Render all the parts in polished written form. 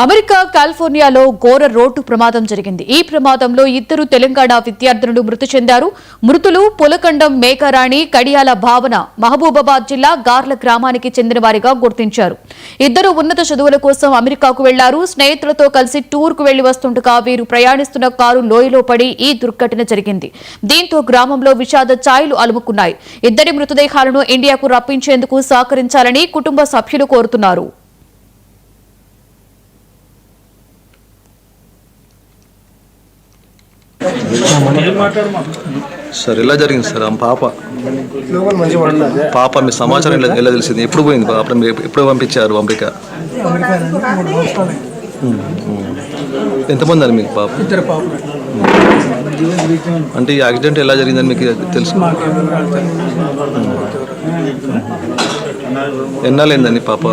America కాలిఫోర్నియాలో ఘోర road ప్రమాదం జరిగింది. ఈ ప్రమాదంలో ఇద్దరు తెలంగాణ విద్యార్థులు మృతి చెందారు. మృతులు పులకండం మేఘరాణి, కడియాల భావన మహబూబాబాద్ జిల్లా గార్ల గ్రామానికి చెందిన వారిగా గుర్తించారు. ఇద్దరు ఉన్నత చదువుల కోసం అమెరికాకు వెళ్లారు. స్నేహితులతో కలిసి టూర్ కు వెళ్లి వస్తుండగా వీరు ప్రయాణిస్తున్న కారు లోయలో పడి ఈ దుర్ఘటన జరిగింది. దీంతో గ్రామంలో విషాద ఛాయలు అలుముకున్నాయి. ఇద్దరి మృతదేహాలను ఇండియాకు రప్పించేందుకు సహకరించాలని కుటుంబ సభ్యులు కోరుతున్నారు. సార్ ఎలా జరిగింది సార్? పాప మీ సమాచారం ఎలా తెలిసింది? ఎప్పుడు పోయింది పాప? ఎప్పుడు పంపించారు అమెరికా? ఎంతమంది అని మీకు పాప? అంటే ఈ యాక్సిడెంట్ ఎలా జరిగిందని మీకు తెలుసు? ఎన్నాళ్ళైందండి పాప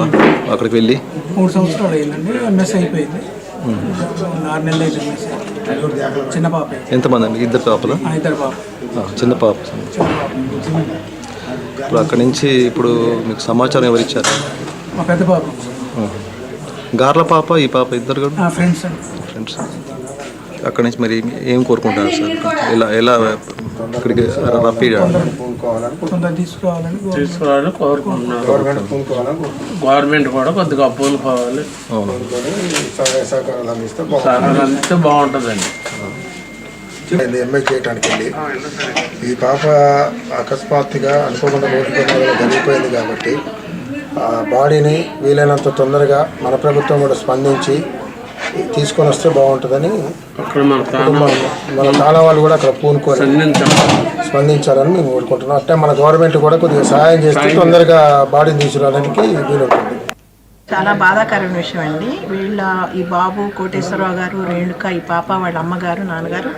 అక్కడికి వెళ్ళి? 3 సంవత్సరాలు అయిందండి. ఎంఎస్ అయిపోయింది. 6 నెలలు అయింది. చిన్న పాప. ఎంతమంది అండి? ఇద్దరు పాపలు? ఇద్దరు పాప. చిన్న పాప. ఇప్పుడు అక్కడి నుంచి ఇప్పుడు మీకు సమాచారం ఎవరు ఇచ్చారు? మా పెద్ద పాప. గార్ల పాప, ఈ పాప ఇద్దరు కూడా ఫ్రెండ్స్. అక్కడి నుంచి మరి ఏం కోరుకుంటారు సార్? ఎలా ఇక్కడికి తీసుకురావాలని కోరుకుంటున్నారు. గవర్నమెంట్ కూడా కొద్దిగా అప్పులు కావాలి, సహకారం అందిస్తే బాగుంటుందండి. ఎంఏ చేయడానికి వెళ్ళి ఈ పాప అకస్మాత్తుగా అనుకోకుండా రోడ్డు ప్రమాదంలో జరిగిపోయింది కాబట్టి ఆ బాడీని వీలైనంత తొందరగా మన ప్రభుత్వం కూడా స్పందించి తీసుకొని వస్తే బాగుంటుందని మన చాలా వాళ్ళు కూడా అక్కడ పూనుకొని స్పందించాలని మేము కోరుకుంటున్నాం. అంటే మన గవర్నమెంట్ కూడా కొద్దిగా సహాయం చేస్తే తొందరగా బాడీని తీసుకురావడానికి వీలుంటుంది. చాలా బాధాకరమైన విషయం అండి. ఈ బాబు కోటేశ్వరరావు గారు, రేణుక, ఈ పాప వాళ్ళ అమ్మగారు, నాన్నగారు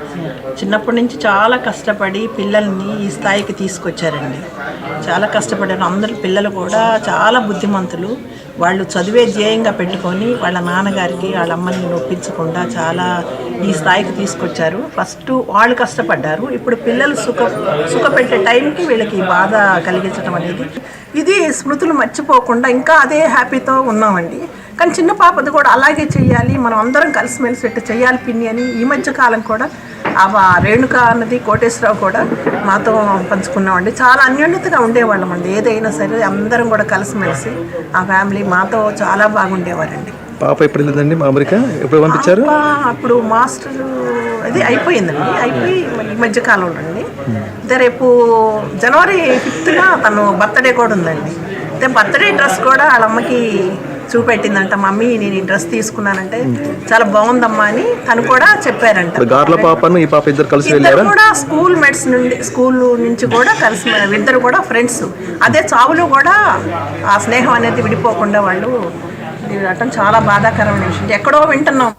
చిన్నప్పటి నుంచి చాలా కష్టపడి పిల్లల్ని ఈ స్థాయికి తీసుకొచ్చారండి. చాలా కష్టపడారు. అందరు పిల్లలు కూడా చాలా బుద్ధిమంతులు. వాళ్ళు చదివే ధ్యేయంగా పెట్టుకొని వాళ్ళ నాన్నగారికి వాళ్ళ అమ్మని నొప్పించకుండా చాలా ఈ స్థాయికి తీసుకొచ్చారు. ఫస్ట్ వాళ్ళు కష్టపడ్డారు. ఇప్పుడు పిల్లలు సుఖ పెట్టే టైంకి వీళ్ళకి బాధ కలిగించడం అనేది ఇది స్మృతులు మర్చిపోకుండా ఇంకా అదే హ్యాపీతో ఉన్నామండి. కానీ చిన్న పాపది కూడా అలాగే చెయ్యాలి, మనం అందరం కలిసిమెలిసి పెట్టి చెయ్యాలి పిన్ని అని ఈ మధ్య కాలం కూడా ఆ రేణుక అన్నది, కోటేశ్వరరావు కూడా మాతో పంచుకున్నామండి. చాలా అన్యోన్యతగా ఉండేవాళ్ళం అండి. ఏదైనా సరే అందరం కూడా కలిసిమెలిసి ఆ ఫ్యామిలీ మాతో చాలా బాగుండేవారండి. పాప ఎప్పుడు వెళ్ళిందండి అమెరికా? ఎప్పుడు పంపించారు? అప్పుడు మాస్టర్ అది అయిపోయిందండి. అయిపోయి ఈ మధ్య కాలంలో అండి. అయితే రేపు జనవరి 5th తను బర్త్డే కూడా ఉందండి. అయితే బర్త్డే డ్రెస్ కూడా వాళ్ళ అమ్మకి చూపెట్టిందంట. మమ్మీ నేను ఈ డ్రెస్ తీసుకున్నానంటే చాలా బాగుందమ్మా అని తను కూడా చెప్పారంట. ఇద్దరు కూడా స్కూల్ మేట్స్ నుండి, స్కూల్ నుంచి కూడా కలిసి ఇద్దరు కూడా ఫ్రెండ్స్. అదే చావులో కూడా ఆ స్నేహం అనేది విడిపోకుండా వాళ్ళు చాలా బాధాకరమైన విషయం. ఎక్కడో వింటున్నాం.